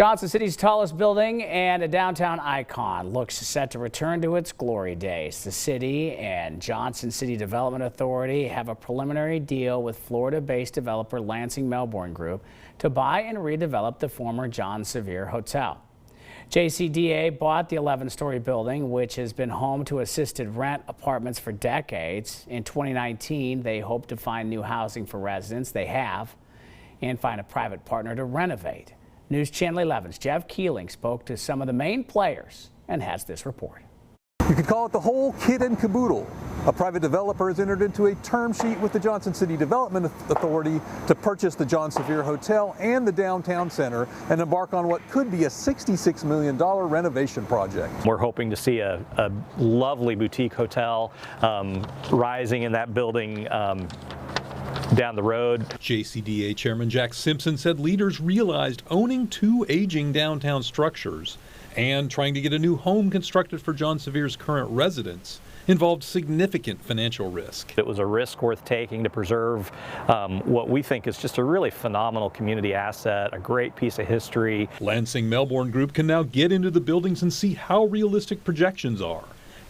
Johnson City's tallest building and a downtown icon looks set to return to its glory days. The city and Johnson City Development Authority have a preliminary deal with Florida-based developer Lansing Melbourne Group to buy and redevelop the former John Sevier Hotel. JCDA bought the 11-story building, which has been home to assisted rent apartments for decades. In 2019, they hope to find new housing for residents. They have, and find a private partner to renovate. News Channel 11's Jeff Keeling spoke to some of the main players and has this report. You could call it the whole kit and caboodle. A private developer has entered into a term sheet with the Johnson City Development Authority to purchase the John Sevier Hotel and the downtown center and embark on what could be a $66 million renovation project. We're hoping to see a lovely boutique hotel rising in that building down the road. JCDA Chairman Jack Simpson said leaders realized owning two aging downtown structures and trying to get a new home constructed for John Sevier's current residents involved significant financial risk. It was a risk worth taking to preserve what we think is just a really phenomenal community asset, a great piece of history. Lansing Melbourne Group can now get into the buildings and see how realistic projections are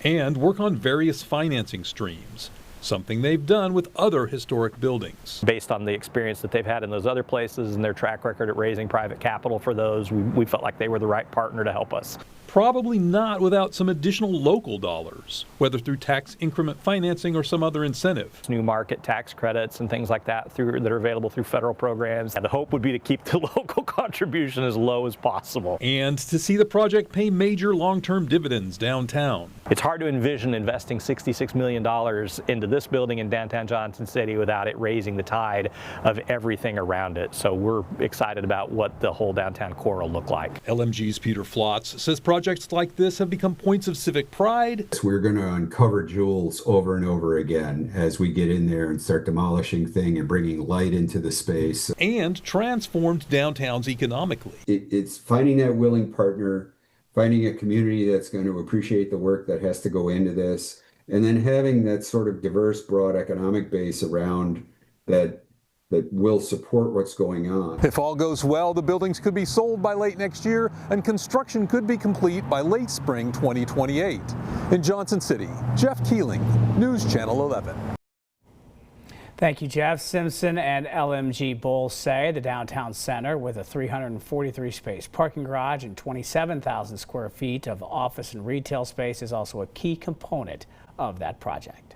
and work on various financing streams, something they've done with other historic buildings. Based on the experience that they've had in those other places and their track record at raising private capital for those, we felt like they were the right partner to help us. Probably not without some additional local dollars, whether through tax increment financing or some other incentive. New market tax credits and things like that that are available through federal programs. And the hope would be to keep the local contribution as low as possible. And to see the project pay major long-term dividends downtown. It's hard to envision investing $66 million into this building in downtown Johnson City without it raising the tide of everything around it. So we're excited about what the whole downtown core will look like. LMG's Peter Flotz says projects like this have become points of civic pride. We're going to uncover jewels over and over again as we get in there and start demolishing things and bringing light into the space. And transformed downtowns economically. It's finding that willing partner, finding a community that's going to appreciate the work that has to go into this, and then having that sort of diverse, broad economic base around that will support what's going on. If all goes well, the buildings could be sold by late next year and construction could be complete by late spring 2028. In Johnson City, Jeff Keeling, News Channel 11. Thank you, Jeff. Simpson and LMG both say the downtown center, with a 343-space parking garage and 27,000 square feet of office and retail space, is also a key component of that project.